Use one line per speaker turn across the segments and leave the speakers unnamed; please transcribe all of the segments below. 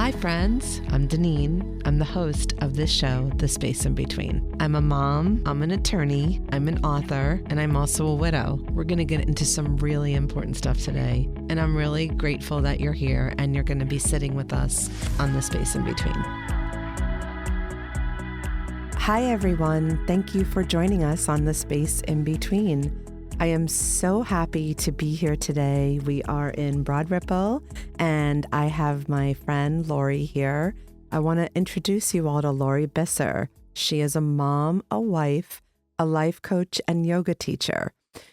Hi, friends. I'm Dinine. I'm the host of this show, The Space in Between. I'm a mom, I'm an attorney, I'm an author, and I'm also a widow. We're going to get into some really important stuff today, and I'm really grateful that you're here and you're going to be sitting with us on The Space in Between. Hi, everyone. Thank you for joining us on The Space in Between. I am so happy to be here today. We are in Broad Ripple, and I have my friend Lori here. I want to introduce you all to Lori Bisser. She is a mom, a wife, a life coach, and yoga teacher.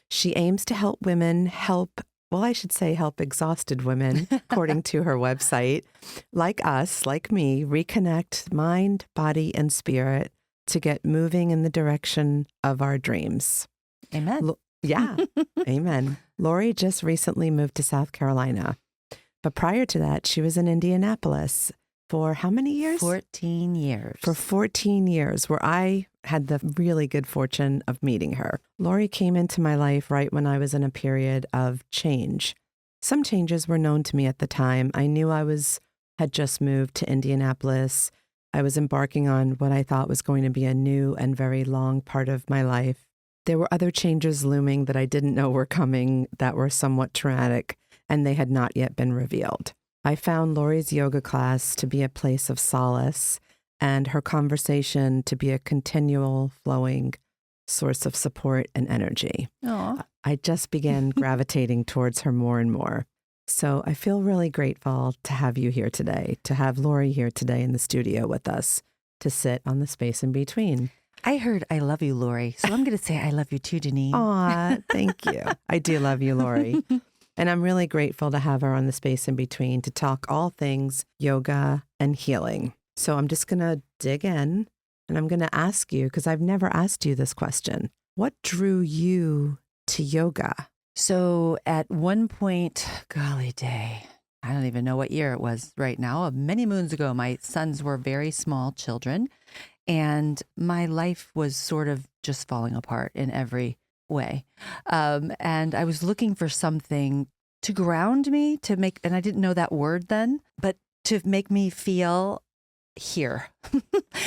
She aims to help women help exhausted women, according to her website, like us, like me, reconnect mind, body, and spirit to get moving in the direction of our dreams.
Amen.
Yeah. Amen. Lori just recently moved to South Carolina. But prior to that, she was in Indianapolis for how many years?
14 years.
For 14 years, where I had the really good fortune of meeting her. Lori came into my life right when I was in a period of change. Some changes were known to me at the time. I knew had just moved to Indianapolis. I was embarking on what I thought was going to be a new and very long part of my life. There were other changes looming that I didn't know were coming that were somewhat traumatic, and they had not yet been revealed. I found Lori's yoga class to be a place of solace and her conversation to be a continual flowing source of support and energy.
Aww.
I just began gravitating towards her more and more. So I feel really grateful to have you here today, to have Lori here today in the studio with us, to sit on the space in between.
I heard I love you, Lori. So I'm going to say I love you too, Dinine.
Aw, thank you. I do love you, Lori. And I'm really grateful to have her on the space in between to talk all things yoga and healing. So I'm just going to dig in and I'm going to ask you, because I've never asked you this question. What drew you to yoga?
So at one point, golly day, I don't even know what year it was right now. Many moons ago, my sons were very small children. And my life was sort of just falling apart in every way. And I was looking for something to ground me, and I didn't know that word then, but to make me feel here.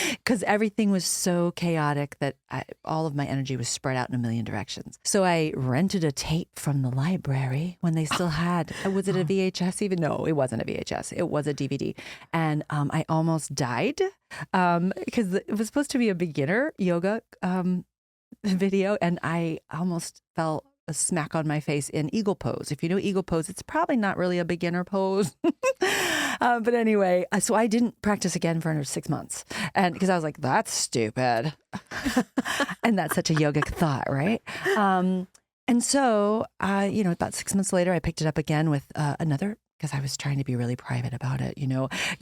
Because everything was so chaotic that all of my energy was spread out in a million directions. So I rented a tape from the library when they still had, was it a VHS even? No, it wasn't a VHS. It was a DVD. And I almost died because it was supposed to be a beginner yoga video. And I almost fell a smack on my face in eagle pose. If you know eagle pose, it's probably not really a beginner pose. But anyway, so I didn't practice again for another 6 months. And because I was like, that's stupid. And that's such a yogic thought, right? And so, about 6 months later, I picked it up again with another, because I was trying to be really private about it.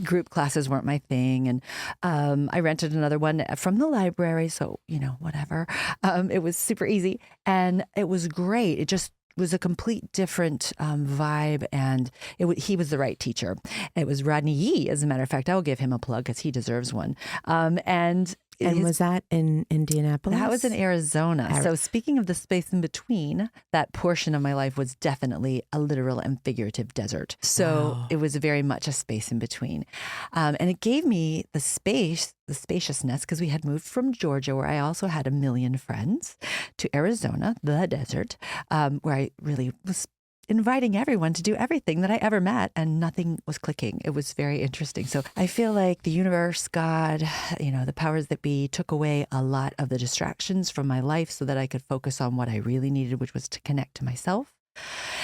Group classes weren't my thing. And I rented another one from the library. So, whatever. It was super easy and it was great. It just was a complete different vibe. And he was the right teacher. It was Rodney Yee, as a matter of fact. I will give him a plug because he deserves one. And
was that in Indianapolis?
That was in Arizona. So speaking of the space in between, that portion of my life was definitely a literal and figurative desert. So It was very much a space in between. And it gave me the spaciousness, because we had moved from Georgia, where I also had a million friends, to Arizona, the desert, where I really was inviting everyone to do everything that I ever met, and nothing was clicking. It was very interesting. So I feel like the universe, God, the powers that be took away a lot of the distractions from my life so that I could focus on what I really needed, which was to connect to myself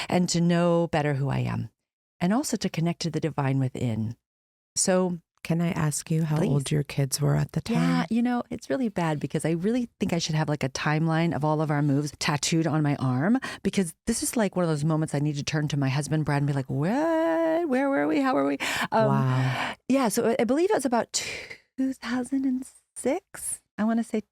and to know better who I am, and also to connect to the divine within. So
can I ask you how old your kids were at the time?
Yeah, it's really bad because I really think I should have like a timeline of all of our moves tattooed on my arm, because this is like one of those moments I need to turn to my husband, Brad, and be like, what? Where were we? How were we?
Wow.
Yeah, so I believe it was about 2006. I want to say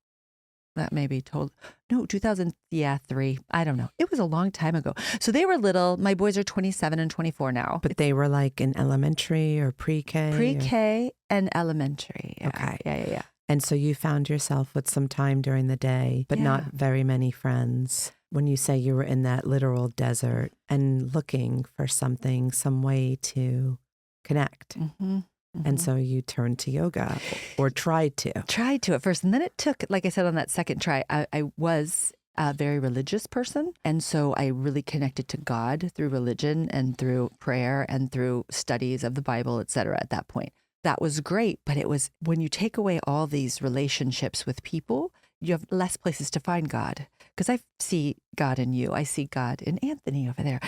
that may be told. No, 2003. I don't know. It was a long time ago. So they were little. My boys are 27 and 24 now.
But they were like in elementary or pre-K?
Pre-K and elementary. Yeah.
Okay.
Yeah.
And so you found yourself with some time during the day, but not very many friends. When you say you were in that literal desert and looking for something, some way to connect.
Mm-hmm.
And so you turned to yoga or tried to.
Tried to at first. And then it took, like I said, on that second try, I was a very religious person. And so I really connected to God through religion and through prayer and through studies of the Bible, et cetera, at that point. That was great. But it was when you take away all these relationships with people, you have less places to find God. Because I see God in you. I see God in Anthony over there.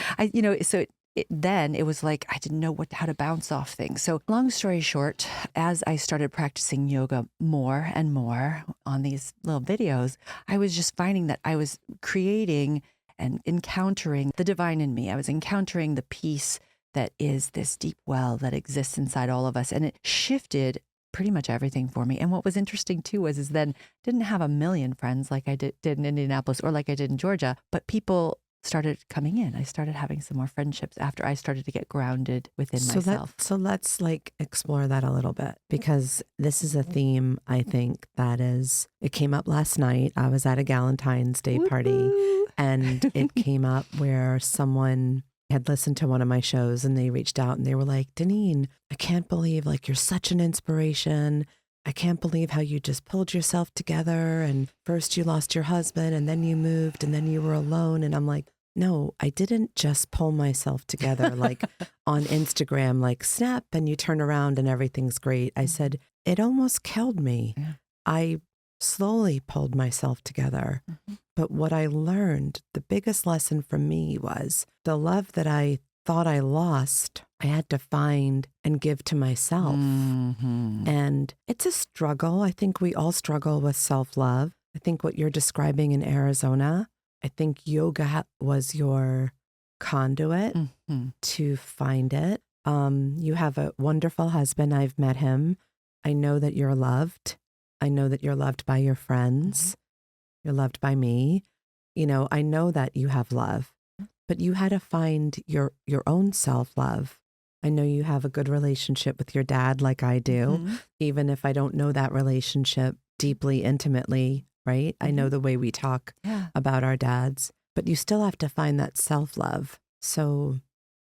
Then it was like I didn't know how to bounce off things. So long story short, as I started practicing yoga more and more on these little videos, I was just finding that I was creating and encountering the divine in me. I was encountering the peace that is this deep well that exists inside all of us. And it shifted pretty much everything for me. And what was interesting too is then didn't have a million friends like I did in Indianapolis or like I did in Georgia, but people started coming in. I started having some more friendships after I started to get grounded within myself.
So let's explore that a little bit, because this is a theme, I think, it came up last night. I was at a Galentine's Day party and it came up where someone had listened to one of my shows and they reached out and they were like, Dinine, I can't believe you're such an inspiration. I can't believe how you just pulled yourself together. And first you lost your husband and then you moved and then you were alone. And I'm like, no, I didn't just pull myself together on Instagram, snap and you turn around and everything's great. I said, it almost killed me.
Yeah.
I slowly pulled myself together. But what I learned, the biggest lesson for me was the love that I thought I lost, I had to find and give to myself. And it's a struggle. I think we all struggle with self-love. I think what you're describing in Arizona, I think yoga was your conduit to find it. You have a wonderful husband. I've met him. I know that you're loved. I know that you're loved by your friends. You're loved by me. I know that you have love. But you had to find your own self-love. I know you have a good relationship with your dad like I do, even if I don't know that relationship deeply, intimately, right? I know the way we talk about our dads, but you still have to find that self-love. So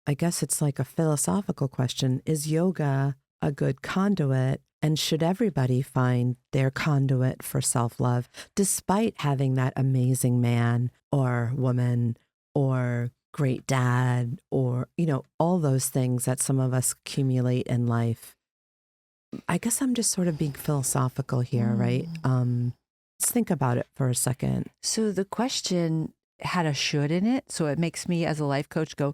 I guess it's like a philosophical question. Is yoga a good conduit? And should everybody find their conduit for self-love, despite having that amazing man or woman or great dad, or, all those things that some of us accumulate in life? I guess I'm just sort of being philosophical here, right? Let's think about it for a second.
So the question had a should in it. So it makes me as a life coach go,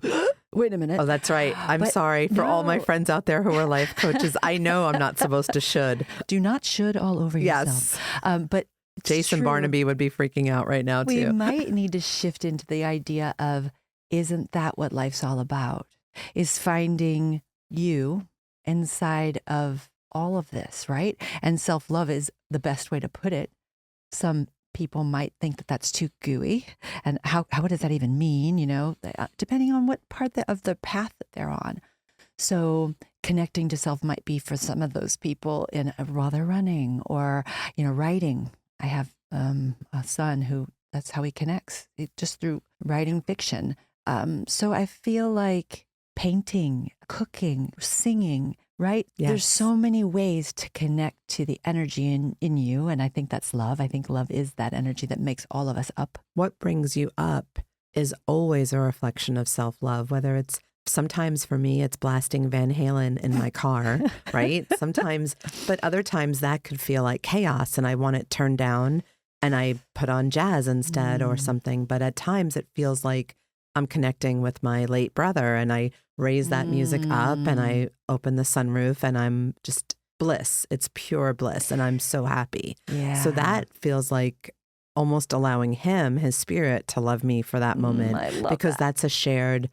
wait a minute.
Oh, that's right. I'm sorry for all my friends out there who are life coaches. I know I'm not supposed to should.
Do not should all over yourself. But
Jason Barnaby would be freaking out right now, too.
We might need to shift into the idea of, isn't that what life's all about? Is finding you inside of all of this, right? And self-love is the best way to put it. Some people might think that that's too gooey. And what does that even mean? Depending on what part of the path that they're on. So connecting to self might be for some of those people while they're running or, writing. I have a son who that's how he connects, just through writing fiction. So I feel like painting, cooking, singing, right?
Yes.
There's so many ways to connect to the energy in you. And I think that's love. I think love is that energy that makes all of us up.
What brings you up is always a reflection of self-love, whether it's sometimes for me, it's blasting Van Halen in my car, right? Sometimes, but other times that could feel like chaos and I want it turned down and I put on jazz instead or something. But at times it feels like I'm connecting with my late brother and I raise that music up and I open the sunroof and I'm just bliss. It's pure bliss and I'm so happy.
Yeah.
So that feels like almost allowing him, his spirit, to love me for that moment.
I love
because
that.
That's a shared,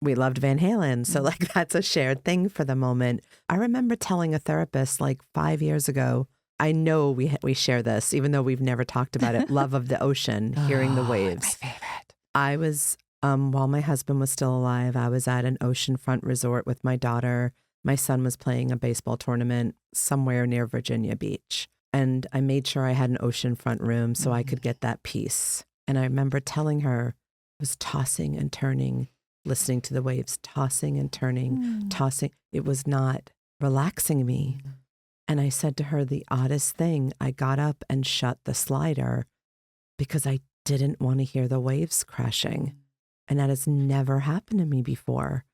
we loved Van Halen. So that's a shared thing for the moment. I remember telling a therapist 5 years ago, I know we share this, even though we've never talked about it, love of the ocean, hearing the waves.
My favorite.
I was, while my husband was still alive, I was at an oceanfront resort with my daughter. My son was playing a baseball tournament somewhere near Virginia Beach. And I made sure I had an oceanfront room so I could get that peace. And I remember telling her, I was tossing and turning, listening to the waves, tossing and turning, tossing. It was not relaxing me. And I said to her the oddest thing. I got up and shut the slider because I didn't want to hear the waves crashing. And that has never happened to me before.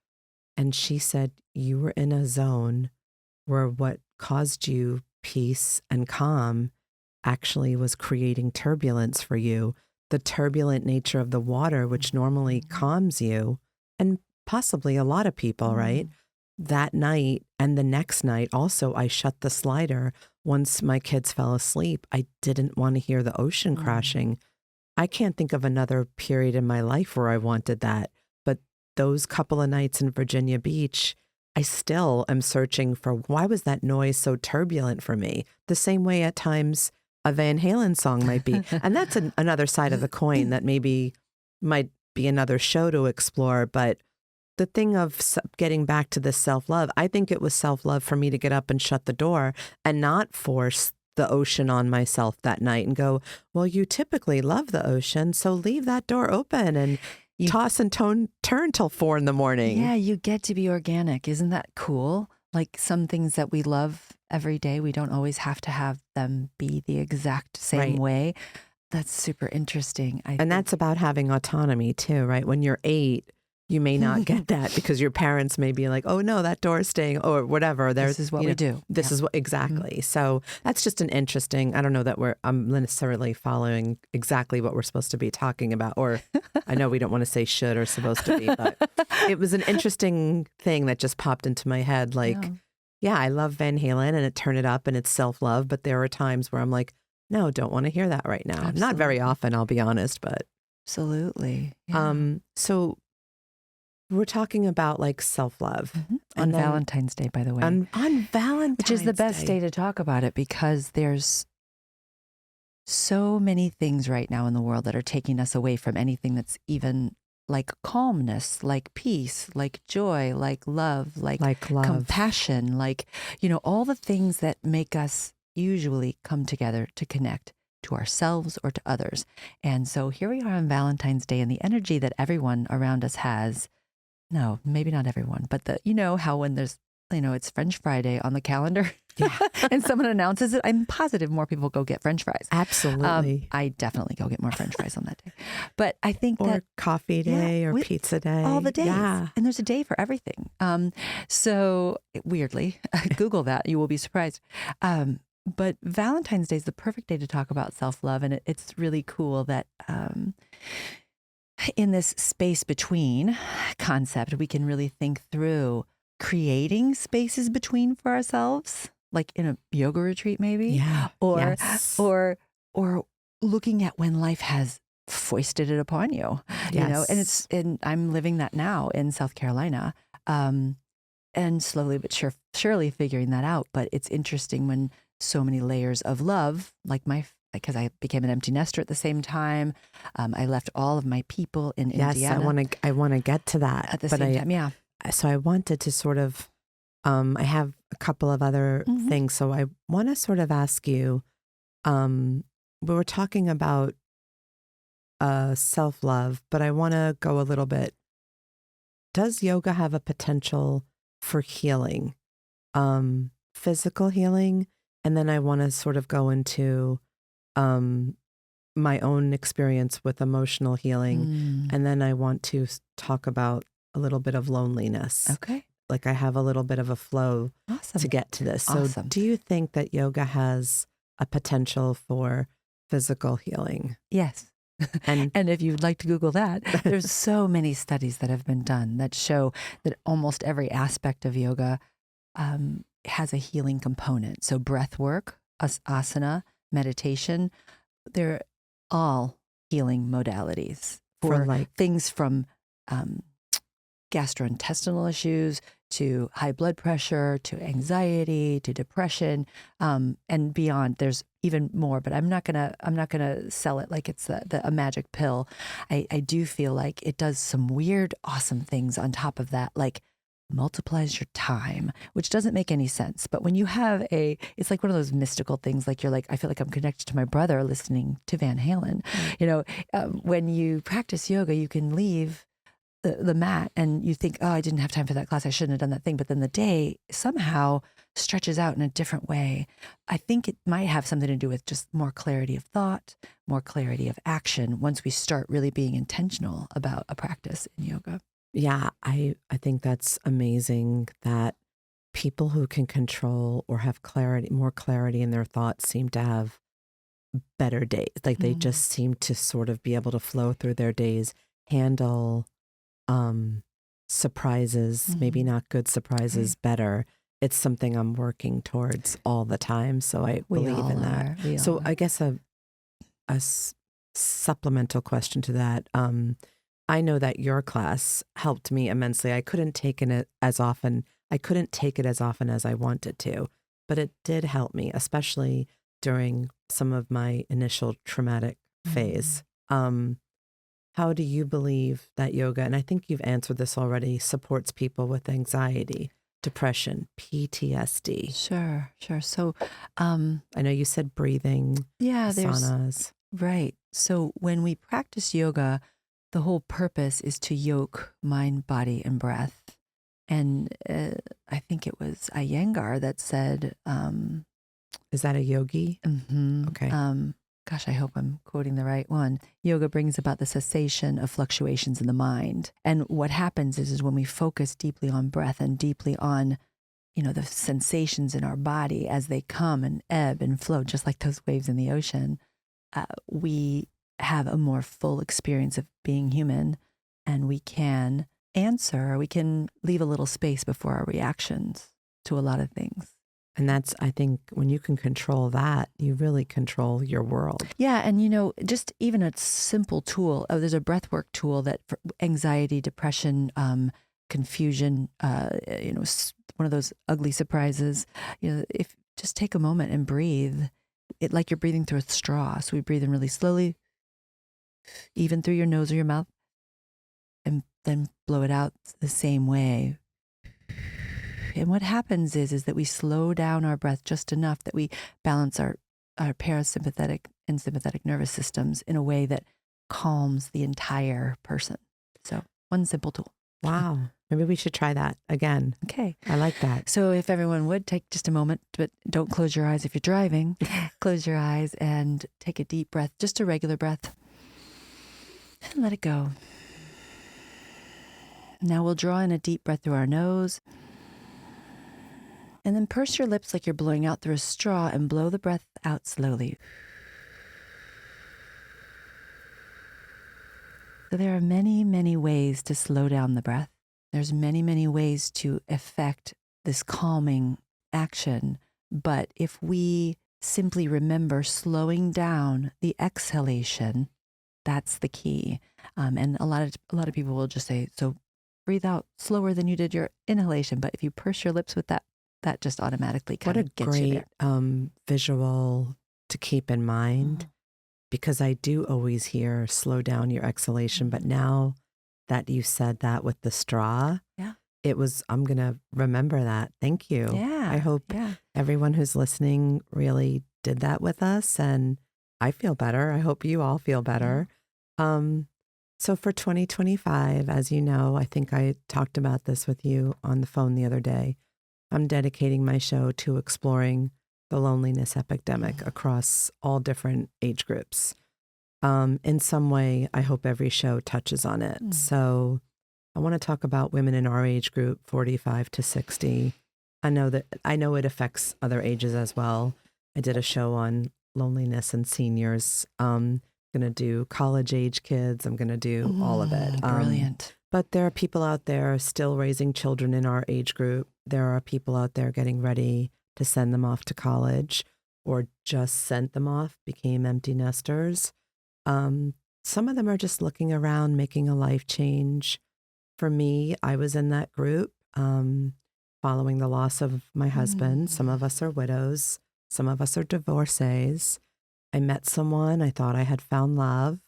And she said, you were in a zone where what caused you peace and calm actually was creating turbulence for you. The turbulent nature of the water, which normally calms you, and possibly a lot of people, right? That night and the next night, also, I shut the slider. Once my kids fell asleep, I didn't want to hear the ocean crashing. I can't think of another period in my life where I wanted that. But those couple of nights in Virginia Beach, I still am searching for why was that noise so turbulent for me? The same way at times a Van Halen song might be. And that's another side of the coin that maybe might be another show to explore. But the thing of getting back to this self-love, I think it was self-love for me to get up and shut the door and not force the ocean on myself that night and go, well, you typically love the ocean, so leave that door open and toss and turn till 4 a.m.
Yeah, you get to be organic. Isn't that cool? Like some things that we love every day, we don't always have to have them be the exact same way. That's super interesting.
And that's about having autonomy too, right? When you're 8, you may not get that because your parents may be like, oh no, that door's staying or whatever.
This is what we do.
This is what exactly. So that's just an interesting, I don't know that I'm necessarily following exactly what we're supposed to be talking about, or I know we don't want to say should or supposed to be, but it was an interesting thing that just popped into my head. Like, yeah, I love Van Halen and it Turn It Up and it's self-love, but there are times where I'm like, no, don't want to hear that right now.
Absolutely.
Not very often, I'll be honest, but.
Absolutely. Yeah.
So we're talking about like self-love.
On Valentine's Day, by the way.
On Valentine's
Which is the best day to talk about it because there's so many things right now in the world that are taking us away from anything that's even like calmness, like peace, like joy, like love, like compassion, like, all the things that make us usually come together to connect to ourselves or to others. And so here we are on Valentine's Day and the energy that everyone around us has. No, maybe not everyone, but how when there's, it's French Friday on the calendar and someone announces it, I'm positive more people go get French fries.
Absolutely.
I definitely go get more French fries on that day. But I think
or coffee day or pizza day.
All the days.
Yeah.
And there's a day for everything. So weirdly, Google that. You will be surprised. But Valentine's Day is the perfect day to talk about self-love. And it's really cool that in this space between concept, we can really think through creating spaces between for ourselves, like in a yoga retreat, maybe.
Yeah.
Or looking at when life has foisted it upon you, and I'm living that now in South Carolina, and slowly but surely figuring that out. But it's interesting when so many layers of love, because I became an empty nester at the same time. I left all of my people in Indiana.
Yes, I want to get to that.
At the same time, yeah.
So I wanted to sort of, I have a couple of other things. So I want to sort of ask you, we were talking about self-love, but I want to go a little bit. Does yoga have a potential for healing, physical healing? And then I want to sort of go into my own experience with emotional healing. And then I want to talk about a little bit of loneliness.
Okay.
Like I have a little bit of a flow to get to this. So do you think that yoga has a potential for physical healing?
Yes. And if you'd like to Google that, there's so many studies that have been done that show that almost every aspect of yoga has a healing component. So breath work, asana, meditation, they're all healing modalities for things from gastrointestinal issues to high blood pressure, to anxiety, to depression, and beyond. There's even more, but I'm not gonna sell it like it's a magic pill. I do feel like it does some weird, awesome things on top of that, like multiplies your time, which doesn't make any sense. But when you have it's like one of those mystical things, like you're like, I feel like I'm connected to my brother listening to Van Halen. When you practice yoga, you can leave the mat and you think, oh, I didn't have time for that class. I shouldn't have done that thing. But then the day somehow stretches out in a different way. I think it might have something to do with just more clarity of thought, more clarity of action once we start really being intentional about a practice in yoga.
Yeah, I think that's amazing that people who can control or have clarity, more clarity in their thoughts seem to have better days. Like they just seem to sort of be able to flow through their days, handle surprises, maybe not good surprises, better. It's something I'm working towards all the time. So I believe in that. So I guess a supplemental question to that. I know that your class helped me immensely. I couldn't take it as often. I couldn't take it as often as I wanted to, but it did help me, especially during some of my initial traumatic phase. How do you believe that yoga, and I think you've answered this already, supports people with anxiety, depression, PTSD?
Sure. So,
I know you said breathing, asanas.
Right. So when we practice yoga, the whole purpose is to yoke mind, body, and breath. And I think it was Iyengar that said,
is that a yogi? Okay.
Gosh, I hope I'm quoting the right one. Yoga brings about the cessation of fluctuations in the mind. And what happens is when we focus deeply on breath and deeply on, the sensations in our body as they come and ebb and flow, just like those waves in the ocean, we have a more full experience of being human, and we can we can leave a little space before our reactions to a lot of things.
And that's, I think, when you can control that, you really control your world.
Yeah. And, just even a simple tool, there's a breathwork tool that for anxiety, depression, confusion, one of those ugly surprises, if just take a moment and breathe it like you're breathing through a straw. So we breathe in really slowly, even through your nose or your mouth, and then blow it out the same way. And what happens is that we slow down our breath just enough that we balance our parasympathetic and sympathetic nervous systems in a way that calms the entire person. So one simple tool.
Wow. Maybe we should try that again.
Okay.
I like that.
So if everyone would take just a moment, but don't close your eyes if you're driving. Close your eyes and take a deep breath, just a regular breath. And let it go. Now we'll draw in a deep breath through our nose. And then purse your lips like you're blowing out through a straw and blow the breath out slowly. So there are many, many ways to slow down the breath. There's many, many ways to effect this calming action. But if we simply remember slowing down the exhalation, that's the key. And a lot of people will just say, so breathe out slower than you did your inhalation. But if you purse your lips with that just automatically kind of gets you there.
What a great visual to keep in mind, because I do always hear slow down your exhalation. But now that you said that with the straw, I'm going to remember that. Thank you.
Yeah.
I hope everyone who's listening really did that with us, and I feel better. I hope you all feel better. So for 2025, as you know, I think I talked about this with you on the phone the other day. I'm dedicating my show to exploring the loneliness epidemic across all different age groups. In some way, I hope every show touches on it. So I want to talk about women in our age group, 45 to 60. I know it affects other ages as well. I did a show on loneliness and seniors. I'm going to do college age kids. I'm going to do all of it.
Brilliant.
But there are people out there still raising children in our age group. There are people out there getting ready to send them off to college, or just sent them off, became empty nesters. Some of them are just looking around, making a life change. For me, I was in that group following the loss of my husband. Some of us are widows. Some of us are divorcees. I met someone. I thought I had found love,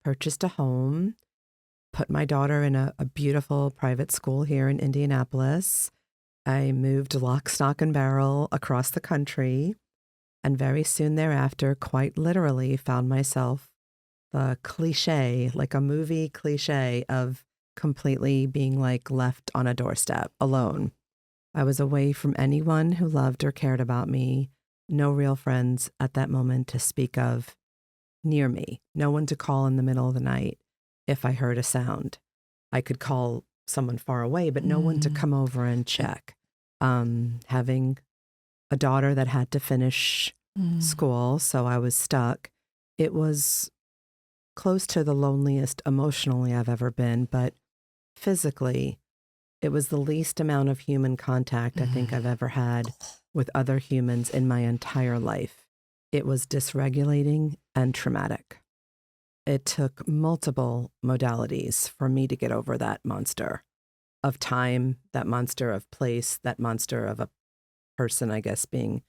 purchased a home, put my daughter in a beautiful private school here in Indianapolis. I moved lock, stock, and barrel across the country, and very soon thereafter, quite literally, found myself the cliche, like a movie cliche of completely being like left on a doorstep alone. I was away from anyone who loved or cared about me, no real friends at that moment to speak of near me, no one to call in the middle of the night if I heard a sound. I could call someone far away, but no one to come over and check. Having a daughter that had to finish school, so I was stuck. It was close to the loneliest emotionally I've ever been, but physically, it was the least amount of human contact I think I've ever had with other humans in my entire life. It was dysregulating and traumatic. It took multiple modalities for me to get over that monster of time, that monster of place, that monster of a person, I guess, being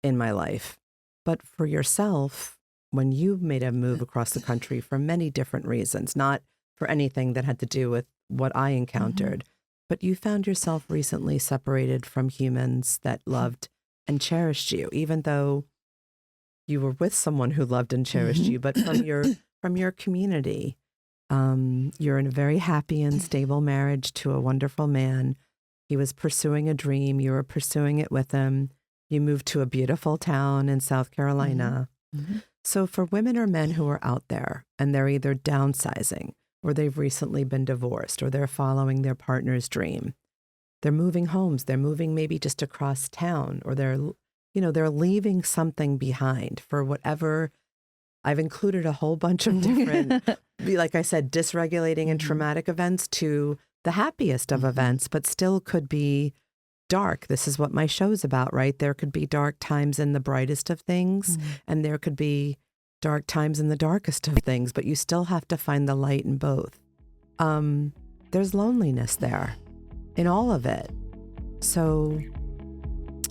in my life. But for yourself, when you made a move across the country for many different reasons, not for anything that had to do with what I encountered, but you found yourself recently separated from humans that loved and cherished you, even though you were with someone who loved and cherished you, but from your community. You're in a very happy and stable marriage to a wonderful man. He was pursuing a dream. You were pursuing it with him. You moved to a beautiful town in South Carolina. So for women or men who are out there and they're either downsizing or they've recently been divorced or they're following their partner's dream, they're moving homes, they're moving maybe just across town, or they're leaving something behind for whatever. I've included a whole bunch of different, like I said, dysregulating and traumatic events to the happiest of events, but still could be dark. This is what my show's about, right? There could be dark times in the brightest of things, and there could be dark times in the darkest of things, but you still have to find the light in both. There's loneliness there in all of it. So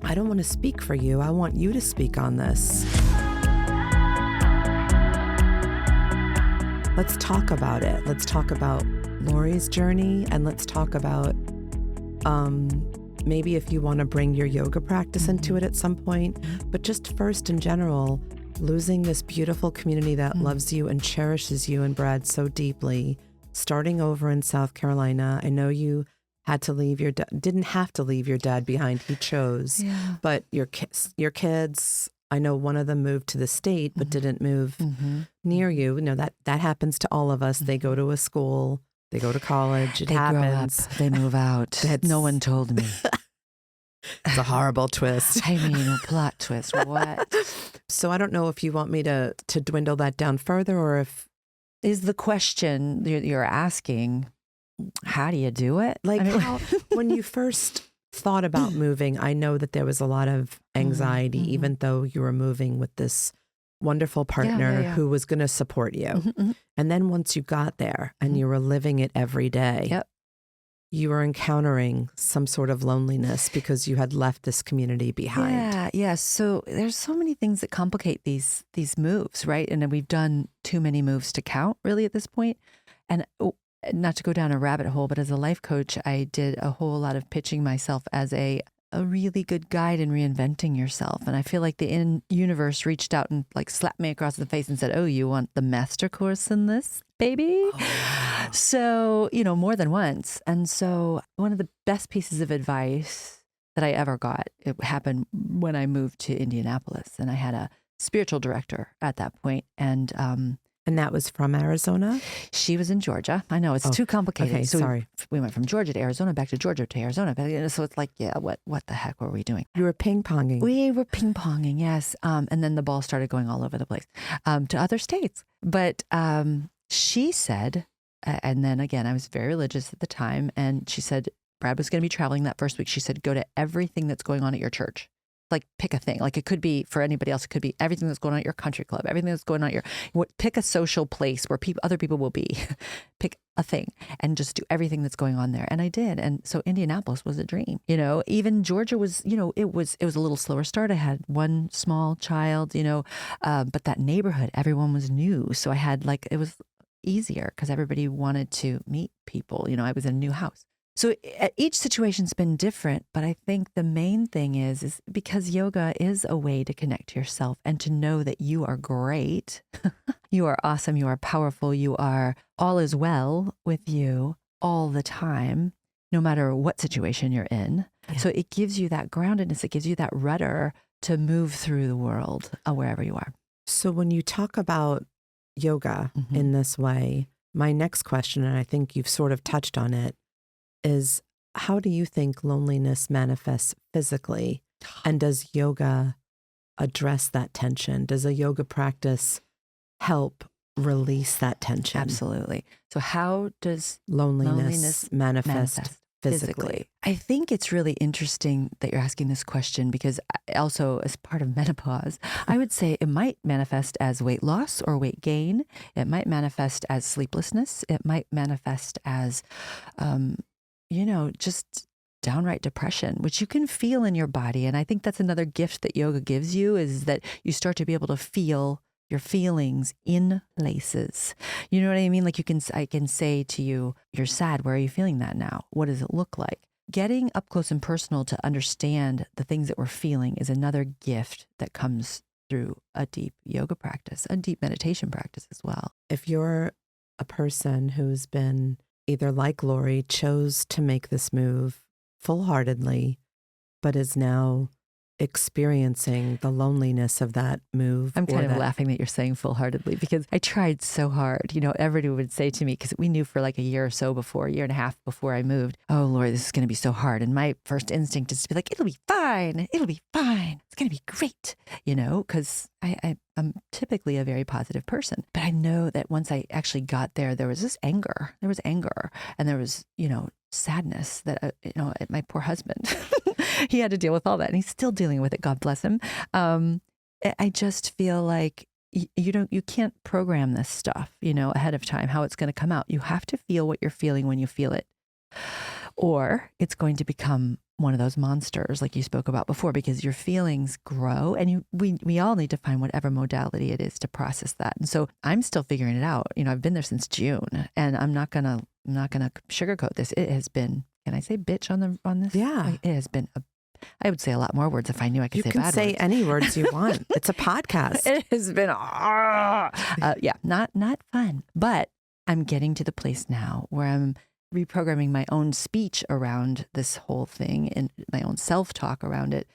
I don't want to speak for you. I want you to speak on this. Let's talk about it. Let's talk about Lori's journey, and let's talk about maybe if you want to bring your yoga practice into it at some point, but just first in general, losing this beautiful community that loves you and cherishes you and Brad so deeply, starting over in South Carolina. I know you had to leave didn't have to leave your dad behind. He chose, but your kids, I know one of them moved to the state, but didn't move near you. You know, that happens to all of us. They go to a school, they go to college, it happens.
Grow up, they move out. No one told me.
It's a horrible twist.
I mean, plot twist. What?
So I don't know if you want me to dwindle that down further, or if...
Is the question you're asking, how do you do it?
Like, how, when you first thought about moving, I know that there was a lot of anxiety, even though you were moving with this wonderful partner who was going to support you. And then once you got there and you were living it every day, you were encountering some sort of loneliness because you had left this community behind.
Yeah. So there's so many things that complicate these moves, right? And we've done too many moves to count, really, at this point. And not to go down a rabbit hole, but as a life coach, I did a whole lot of pitching myself as a really good guide in reinventing yourself. And I feel like the universe reached out and like slapped me across the face and said, "Oh, you want the master course in this, baby?" Oh. So, more than once. And so one of the best pieces of advice that I ever got, it happened when I moved to Indianapolis, and I had a spiritual director at that point.
And that was from Arizona?
She was in Georgia. I know, it's too complicated.
Okay,
so
sorry.
We went from Georgia to Arizona, back to Georgia to Arizona. So it's like, what the heck were we doing?
You were ping-ponging.
We were ping-ponging, yes. And then the ball started going all over the place to other states. But she said, and then again, I was very religious at the time, and she said, Brad was going to be traveling that first week. She said, go to everything that's going on at your church. Like, pick a thing. Like, it could be, for anybody else, it could be everything that's going on at your country club, everything that's going on at pick a social place where other people will be. Pick a thing and just do everything that's going on there. And I did. And so Indianapolis was a dream. Even Georgia was, it was a little slower start. I had one small child, but that neighborhood, everyone was new. So I had it was easier because everybody wanted to meet people. I was in a new house. So each situation's been different, but I think the main thing is because yoga is a way to connect to yourself and to know that you are great, you are awesome, you are powerful, all is well with you. all the time, no matter what situation you're in.
Yeah.
So it gives you that groundedness. It gives you that rudder to move through the world wherever you are.
So when you talk about yoga
Mhm.
in this way, my next question, and I think you've sort of touched on it, is how do you think loneliness manifests physically? And does yoga address that tension? Does a yoga practice help release that tension?
Absolutely. So how does
Loneliness manifest physically.
I think it's really interesting that you're asking this question because also as part of menopause, I would say it might manifest as weight loss or weight gain. It might manifest as sleeplessness. It might manifest as, just downright depression, which you can feel in your body. And I think that's another gift that yoga gives you is that you start to be able to feel your feelings in places. You know what I mean? Like I can say to you, you're sad. Where are you feeling that now? What does it look like? Getting up close and personal to understand the things that we're feeling is another gift that comes through a deep yoga practice, a deep meditation practice as well.
If you're a person who's been either like Lori, chose to make this move full-heartedly, but is now experiencing the loneliness of that move.
I'm kind of laughing that you're saying full-heartedly because I tried so hard. Everybody would say to me, because we knew for like a year or so before, a year and a half before I moved, oh, Lori, this is going to be so hard. And my first instinct is to be like, it'll be fine. It'll be fine. It's going to be great, because I'm typically a very positive person. But I know that once I actually got there, there was this anger. There was anger and there was, sadness that, my poor husband, he had to deal with all that and he's still dealing with it. God bless him. I just feel like you can't program this stuff, ahead of time, how it's going to come out. You have to feel what you're feeling when you feel it, or it's going to become one of those monsters like you spoke about before, because your feelings grow and we all need to find whatever modality it is to process that. And so I'm still figuring it out. I've been there since June and I'm not gonna sugarcoat this. It has been, can I say bitch on this?
Yeah.
It has been I would say a lot more words if I knew I could say bad words. You
can say any words you want. It's a podcast.
It has been, not fun. But I'm getting to the place now where I'm reprogramming my own speech around this whole thing and my own self-talk around it.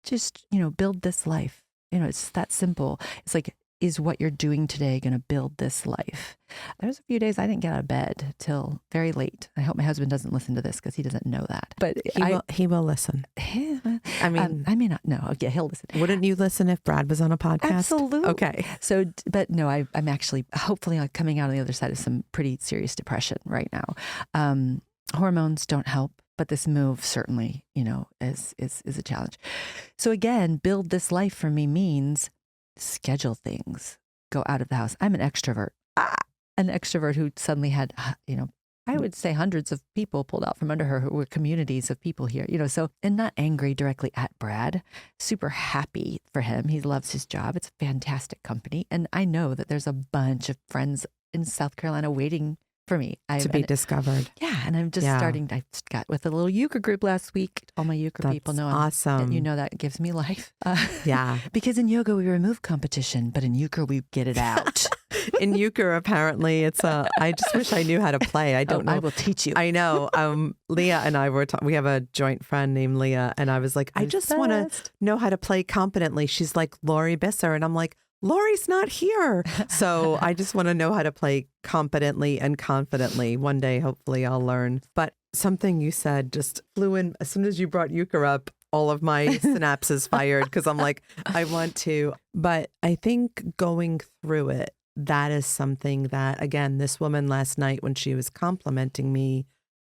Just, build this life. It's that simple. It's like, is what you're doing today going to build this life? There's a few days I didn't get out of bed till very late. I hope my husband doesn't listen to this because he doesn't know that. But
he will listen.
I may not know. Yeah, he'll listen.
Wouldn't you listen if Brad was on a podcast?
Absolutely.
Okay.
So, but no, I'm actually hopefully coming out on the other side of some pretty serious depression right now. Hormones don't help. But this move certainly, is a challenge. So again, build this life for me means schedule things, go out of the house. I'm an extrovert, who suddenly had, I would say hundreds of people pulled out from under her who were communities of people here, so, and not angry directly at Brad, super happy for him. He loves his job. It's a fantastic company. And I know that there's a bunch of friends in South Carolina waiting for me
to be discovered.
Yeah. And I'm just starting. I got with a little euchre group last week. All my euchre people know
awesome.
That gives me life.
Yeah.
Because in yoga, we remove competition, but in euchre, we get it out.
In euchre, apparently, it's I just wish I knew how to play. I don't know.
I will teach you.
I know. Leah and I we have a joint friend named Leah, and I was like, I just want to know how to play competently. She's like, Lori Bisser. And I'm like, Lori's not here. So I just want to know how to play competently and confidently. One day, hopefully I'll learn. But something you said just flew in. As soon as you brought euchre up, all of my synapses fired because I'm like, I want to. But I think going through it, that is something that, again, this woman last night when she was complimenting me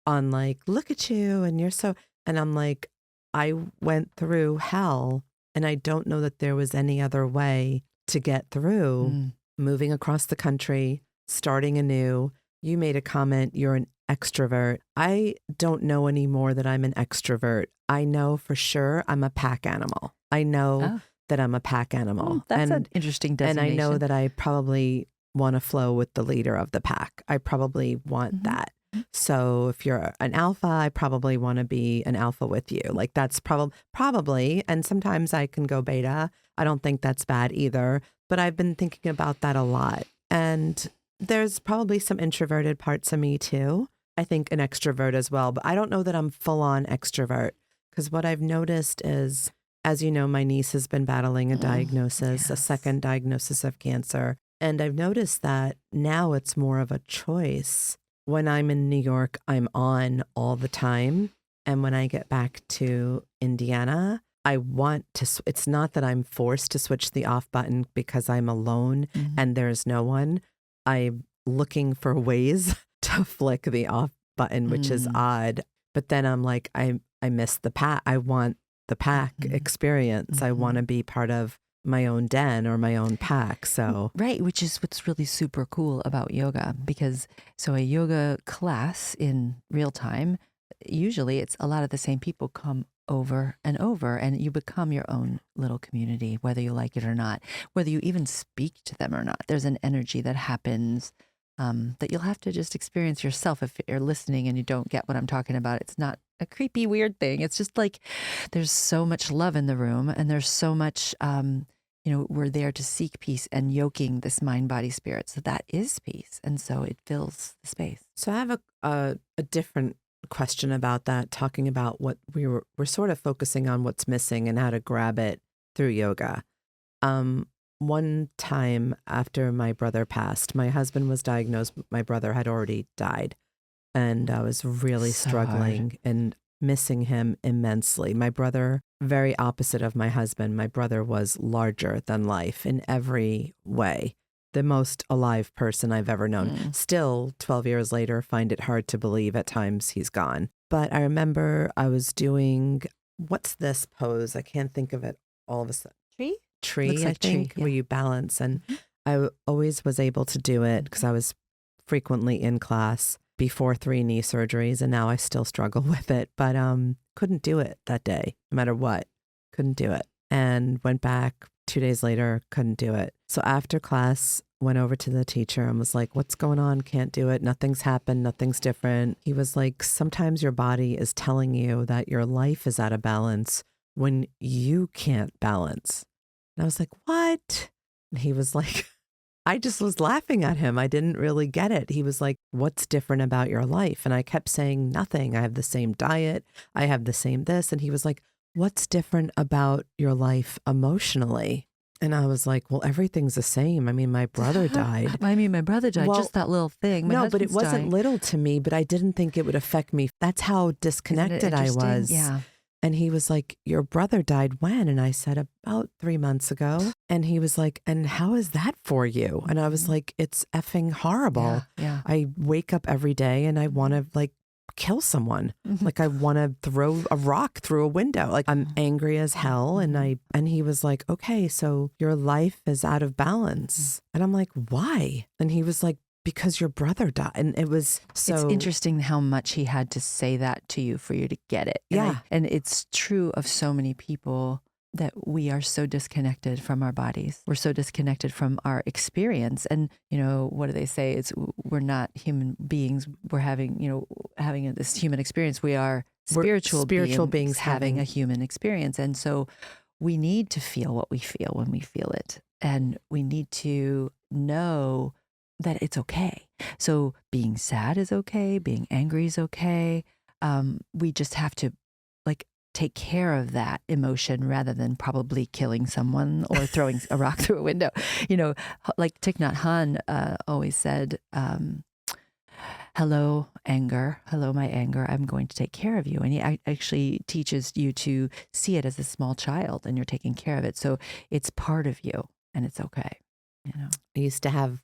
on like, look at you and you're so, and I'm like, I went through hell and I don't know that there was any other way to get through moving across the country, starting anew. You made a comment, you're an extrovert. I don't know anymore that I'm an extrovert. I know for sure I'm a pack animal. I know that I'm a pack animal.
That's an interesting designation.
And I know that I probably want to flow with the leader of the pack. I probably want that. So if you're an alpha, I probably want to be an alpha with you. Like that's probably, and sometimes I can go beta. I don't think that's bad either, but I've been thinking about that a lot. And there's probably some introverted parts of me too. I think, an extrovert as well, but I don't know that I'm full on extrovert because what I've noticed is, as you know, my niece has been battling a diagnosis, a second diagnosis of cancer. And I've noticed that now it's more of a choice. When I'm in New York, I'm on all the time. And when I get back to Indiana, I want to, it's not that I'm forced to switch the off button because I'm alone and there's no one. I'm looking for ways to flick the off button, which is odd. But then I'm like, I miss the pack. I want the pack experience. I want to be part of my own den or my own pack. So
right, which is what's really super cool about yoga, because so a yoga class in real time, usually it's a lot of the same people come over and over, and you become your own little community, whether you like it or not, whether you even speak to them or not. There's an energy that happens that you'll have to just experience yourself if you're listening and you don't get what I'm talking about. It's not a creepy, weird thing. It's just like there's so much love in the room, and there's so much, we're there to seek peace and yoking this mind, body, spirit. So that is peace. And so it fills the space.
So I have a different question about that, talking about what we're sort of focusing on what's missing and how to grab it through yoga. One time after my brother passed, my husband was diagnosed, my brother had already died. And I was really struggling and missing him immensely. My brother, very opposite of my husband, my brother was larger than life in every way. The most alive person I've ever known. Still, 12 years later, find it hard to believe at times he's gone. But I remember I was doing, what's this pose? I can't think of it all of a sudden. Tree,
Looks like
I think,
tree, yeah.
where you balance. And I always was able to do it because I was frequently in class before 3 knee surgeries, and now I still struggle with it, but couldn't do it that day, no matter what. Couldn't do it. And went back 2 days later, couldn't do it. So after class, went over to the teacher and was like, what's going on? Can't do it. Nothing's happened. Nothing's different. He was like, sometimes your body is telling you that your life is out of balance when you can't balance. And I was like, what? And he was like, I just was laughing at him. I didn't really get it. He was like, what's different about your life? And I kept saying nothing. I have the same diet. I have the same this. And he was like, what's different about your life emotionally? And I was like, well, everything's the same. I mean, my brother died.
My brother died,
Well,
just that little thing.
No, but it wasn't little to me, but I didn't think it would affect me. That's how disconnected I was.
Yeah.
And he was like, your brother died when? And I said, about 3 months ago. And he was like, and how is that for you? And I was like, it's effing horrible.
Yeah.
I wake up every day and I want to like kill someone. Like I want to throw a rock through a window. Like I'm angry as hell. And he was like, okay, so your life is out of balance. And I'm like, why? And he was like, because your brother died. And it was so...
It's interesting how much he had to say that to you for you to get it. And it's true of so many people that we are so disconnected from our bodies. We're so disconnected from our experience. And, what do they say? We're not human beings. We're having this human experience. We are spiritual beings having a human experience. And so we need to feel what we feel when we feel it. And we need to know that it's okay. So being sad is okay. Being angry is okay. We just have to take care of that emotion rather than probably killing someone or throwing a rock through a window. Like Thich Nhat Hanh always said, hello, anger. Hello, my anger. I'm going to take care of you. And he actually teaches you to see it as a small child and you're taking care of it. So it's part of you and it's okay.
I used to have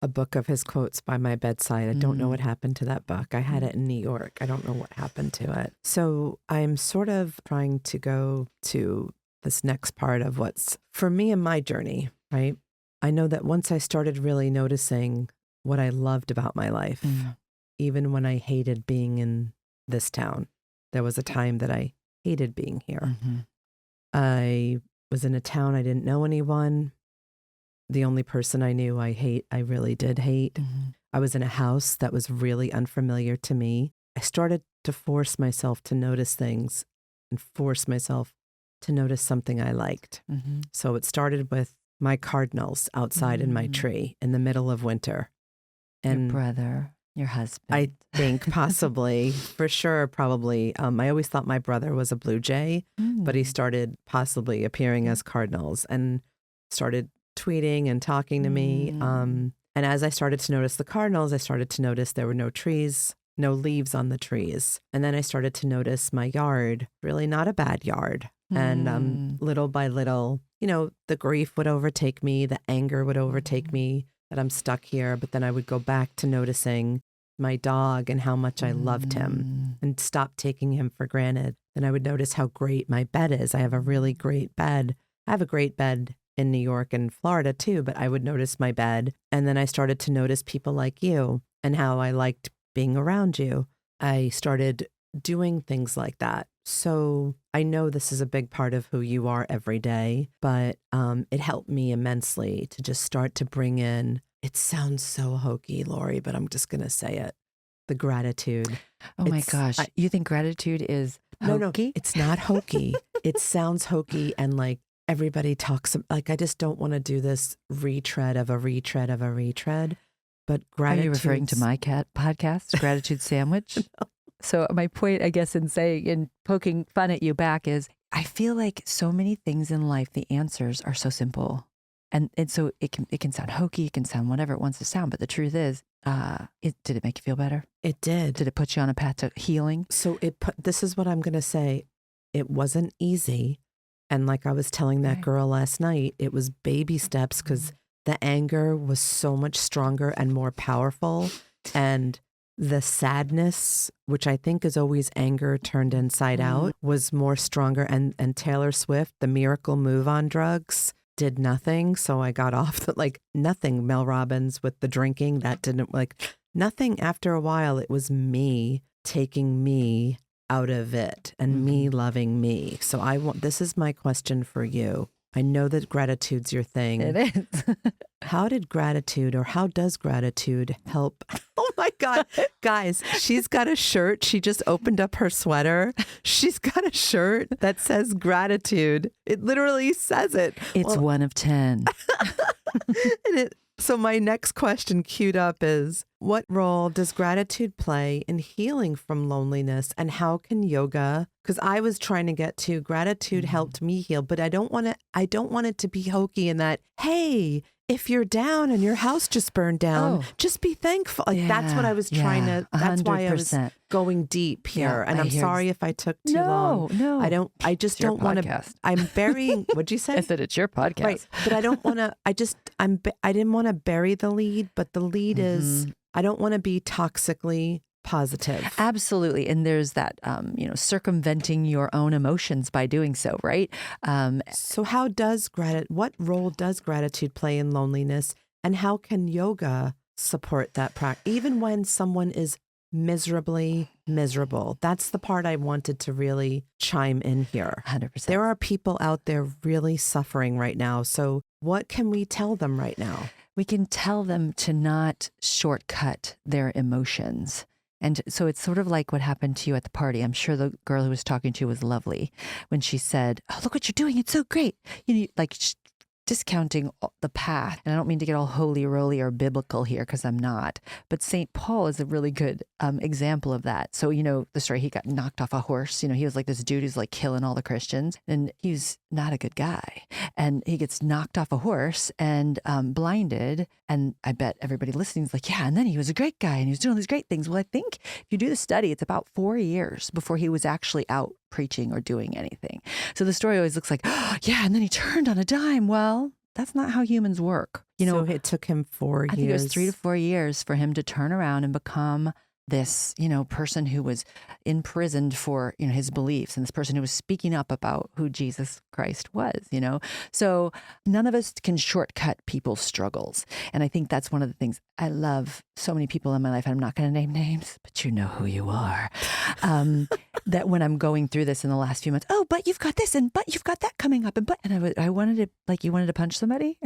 a book of his quotes by my bedside. I don't know what happened to that book. I had it in New York. I don't know what happened to it. So I'm sort of trying to go to this next part of what's for me in my journey, right? I know that once I started really noticing what I loved about my life, even when I hated being in this town, there was a time that I hated being here. I was in a town I didn't know anyone. The only person I knew I really did hate. I was in a house that was really unfamiliar to me. I started to force myself to notice things and force myself to notice something I liked. So it started with my cardinals outside in my tree in the middle of winter.
And your brother. Your husband.
I think possibly, for sure, probably. I always thought my brother was a Blue Jay, but he started possibly appearing as Cardinals and started tweeting and talking to me. And as I started to notice the Cardinals, I started to notice there were no trees, no leaves on the trees. And then I started to notice my yard, really not a bad yard. And little by little, the grief would overtake me, the anger would overtake me that I'm stuck here. But then I would go back to noticing my dog and how much I loved him and stop taking him for granted. Then I would notice how great my bed is. I have a really great bed. I have a great bed in New York and Florida too, but I would notice my bed. And then I started to notice people like you and how I liked being around you. I started doing things like that. So I know this is a big part of who you are every day, but it helped me immensely to just start to bring in, it sounds so hokey, Lori, but I'm just going to say it, the gratitude.
Oh my gosh. You think gratitude is hokey?
No, it's not hokey. It sounds hokey and like everybody talks, like I just don't want to do this retread of a retread of a retread, but gratitude.
Are you referring to my podcast, Gratitude Sandwich? No. So my point, I guess, in poking fun at you back is I feel like so many things in life, the answers are so simple. And so it can sound hokey, it can sound whatever it wants to sound. But the truth is, did it make you feel better?
It did.
Did it put you on a path to healing?
So this is what I'm going to say. It wasn't easy. And like I was telling that girl last night, it was baby steps because the anger was so much stronger and more powerful. And the sadness, which I think is always anger turned inside out, was more stronger. And Taylor Swift, the miracle move on drugs, did nothing. So I got off nothing. Mel Robbins with the drinking, that didn't nothing. After a while, it was me taking me out of it and me loving me. So this is my question for you. I know that gratitude's your thing.
It is.
How does gratitude help? Oh my God. Guys, she's got a shirt. She just opened up her sweater. She's got a shirt that says gratitude. It literally says it.
It's 1 of 10.
So my next question queued up is, what role does gratitude play in healing from loneliness, and how can yoga, because I was trying to get to gratitude helped me heal, but I don't want it to be hokey in that, hey, if you're down and your house just burned down, just be thankful. That's what I was trying to, that's 100%. Why I was going deep here. And I'm sorry if I took too long.
No,
I just don't want to, I'm burying, what'd you say?
I said, it's your podcast.
Right. But I don't want to, I didn't want to bury the lead, but the lead is, I don't want to be toxically positive.
Absolutely. And there's that, circumventing your own emotions by doing so, right?
So what role does gratitude play in loneliness, and how can yoga support that practice? Even when someone is miserably miserable, that's the part I wanted to really chime in here.
100%.
There are people out there really suffering right now. So what can we tell them right now?
We can tell them to not shortcut their emotions. And so it's sort of like what happened to you at the party. I'm sure the girl who was talking to you was lovely when she said, "Oh, look what you're doing. It's so great." Discounting the path. And I don't mean to get all holy roly or biblical here, because I'm not. But St. Paul is a really good example of that. So, the story, he got knocked off a horse. He was like this dude who's like killing all the Christians. And he's not a good guy. And he gets knocked off a horse and blinded. And I bet everybody listening is like, yeah, and then he was a great guy and he was doing all these great things. Well, I think if you do the study, it's about 4 years before he was actually out preaching or doing anything. So the story always looks like, oh, yeah, and then he turned on a dime. Well, that's not how humans work.
So it took him 4 years.
I think it was 3 to 4 years for him to turn around and become this, person who was imprisoned for, his beliefs, and this person who was speaking up about who Jesus Christ was, So none of us can shortcut people's struggles. And I think that's one of the things I love so many people in my life. I'm not going to name names, but you know who you are. That when I'm going through this in the last few months, oh, but you've got this, and but you've got that coming up, and I wanted to, you wanted to punch somebody.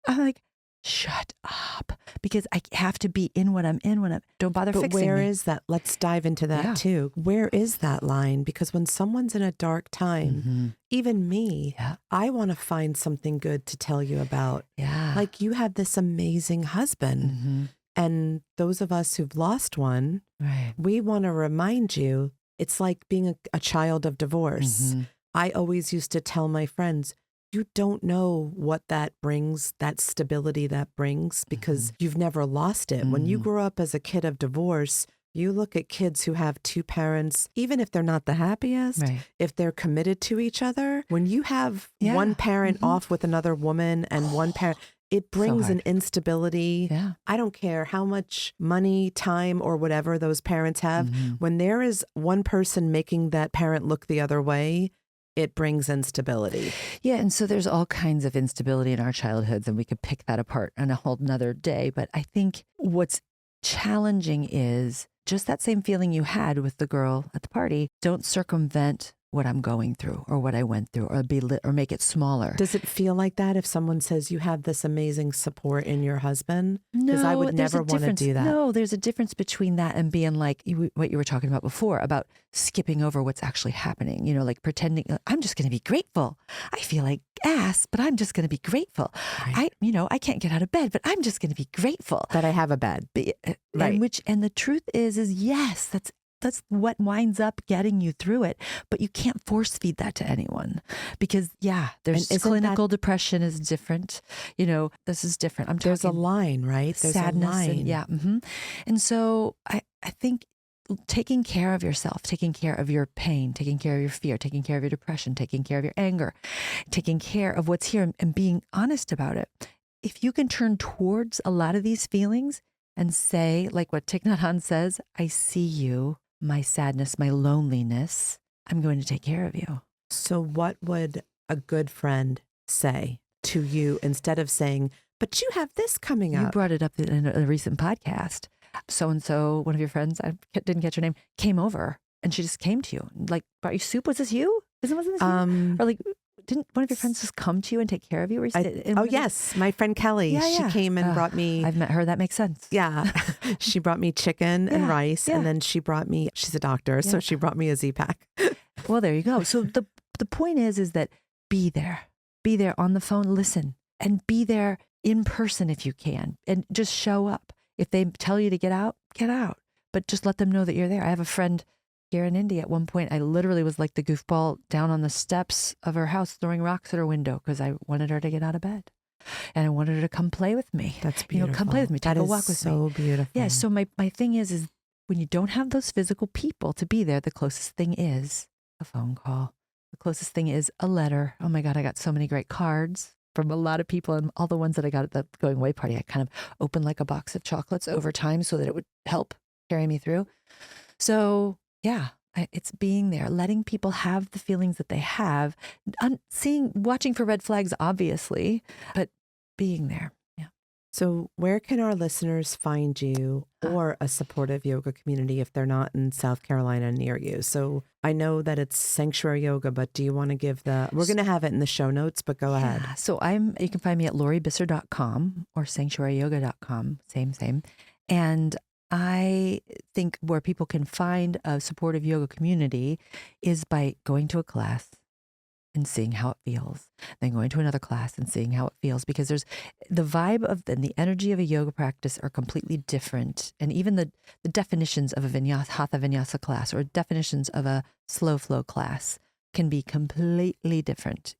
I'm like, shut up, because I have to be in what I'm in don't bother fixing me.
But where is that? Let's dive into that too. Where is that line? Because when someone's in a dark time, even me, I want to find something good to tell you about.
Yeah.
Like, you have this amazing husband. And those of us who've lost one,
Right.
we want to remind you, it's like being a child of divorce.
Mm-hmm.
I always used to tell my friends, you don't know what that brings, that stability that brings, because you've never lost it. When you grow up as a kid of divorce, you look at kids who have two parents, even if they're not the happiest,
Right.
if they're committed to each other, when you have one parent off with another woman and one parent, it brings an instability.
Yeah.
I don't care how much money, time, or whatever those parents have. When there is one person making that parent look the other way, it brings instability.
Yeah. And so there's all kinds of instability in our childhoods, and we could pick that apart on a whole nother day. But I think what's challenging is just that same feeling you had with the girl at the party. Don't circumvent what I'm going through or what I went through, or make it smaller.
Does it feel like that if someone says you have this amazing support in your husband? Because I would never want to do that.
No, there's a difference between that and being like what you were talking about before, about skipping over what's actually happening, like pretending I'm just going to be grateful. I feel like ass, but I'm just going to be grateful.
Right.
I can't get out of bed, but I'm just going to be grateful
that I have a bed.
Right. And the truth is yes, that's what winds up getting you through it. But you can't force feed that to anyone, because there's clinical depression is different. This is different.
There's a line, right? There's
sadness,
a line.
And so I think taking care of yourself, taking care of your pain, taking care of your fear, taking care of your depression, taking care of your anger, taking care of what's here and being honest about it. If you can turn towards a lot of these feelings and say, like what Thich Nhat Hanh says, I see you, my sadness, my loneliness, I'm going to take care of you.
So what would a good friend say to you instead of saying, but you have this coming up?
You brought it up in a recent podcast. So-and-so, one of your friends, I didn't catch her name, came over and she just came to you, like brought you soup. Was this you? Wasn't this you? Or like, didn't one of your friends just come to you and take care of you?
Yes. My friend Kelly, she came and brought me.
I've met her. That makes sense.
Yeah. She brought me chicken and rice. And then she brought me, she's a doctor, so she brought me a Z-Pack.
Well, there you go. So the point is that be there on the phone, listen, and be there in person if you can, and just show up. If they tell you to get out, but just let them know that you're there. I have a friend here in India. At one point, I literally was like the goofball down on the steps of her house throwing rocks at her window because I wanted her to get out of bed. And I wanted her to come play with me.
That's beautiful.
Come play with me, take a walk with me.
So beautiful.
Yeah, so my thing is when you don't have those physical people to be there, the closest thing is a phone call. The closest thing is a letter. Oh my God, I got so many great cards from a lot of people, and all the ones that I got at the going away party, I kind of opened like a box of chocolates over time so that it would help carry me through. So it's being there, letting people have the feelings that they have, watching for red flags, obviously, but being there. Yeah.
So where can our listeners find you or a supportive yoga community if they're not in South Carolina near you? So I know that it's Sanctuary Yoga, but do you want to give we're going to have it in the show notes, but go ahead.
So you can find me at loribisser.com or sanctuaryyoga.com, same. And I think where people can find a supportive yoga community is by going to a class and seeing how it feels, then going to another class and seeing how it feels, because there's the vibe and the energy of a yoga practice are completely different. And even the definitions of a hatha vinyasa class or definitions of a slow flow class can be completely different.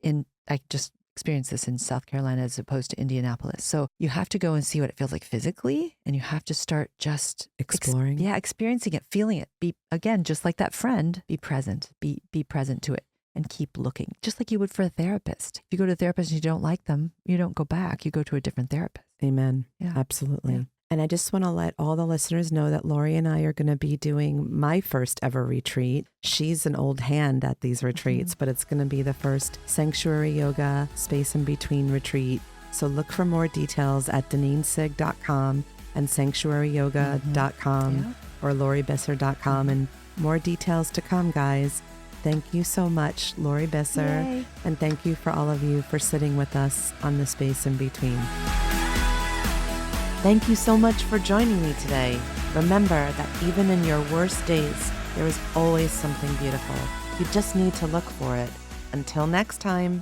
I just experienced this in South Carolina as opposed to Indianapolis. So you have to go and see what it feels like physically, and you have to start just
exploring.
Experiencing it, feeling it. Be, again, just like that friend, be present, be present to it. And keep looking, just like you would for a therapist. If you go to a therapist and you don't like them, you don't go back. You go to a different therapist.
Amen.
Yeah.
Absolutely.
Yeah.
And I just want to let all the listeners know that Lori and I are going to be doing my first ever retreat. She's an old hand at these retreats, but it's going to be the first Sanctuary Yoga Space in Between retreat. So look for more details at DinineSig.com and sanctuaryyoga.com or LoriBisser.com, and more details to come, guys. Thank you so much, Lori Bisser.
Yay.
And thank you for all of you for sitting with us on the Space in Between. Thank you so much for joining me today. Remember that even in your worst days, there is always something beautiful. You just need to look for it. Until next time.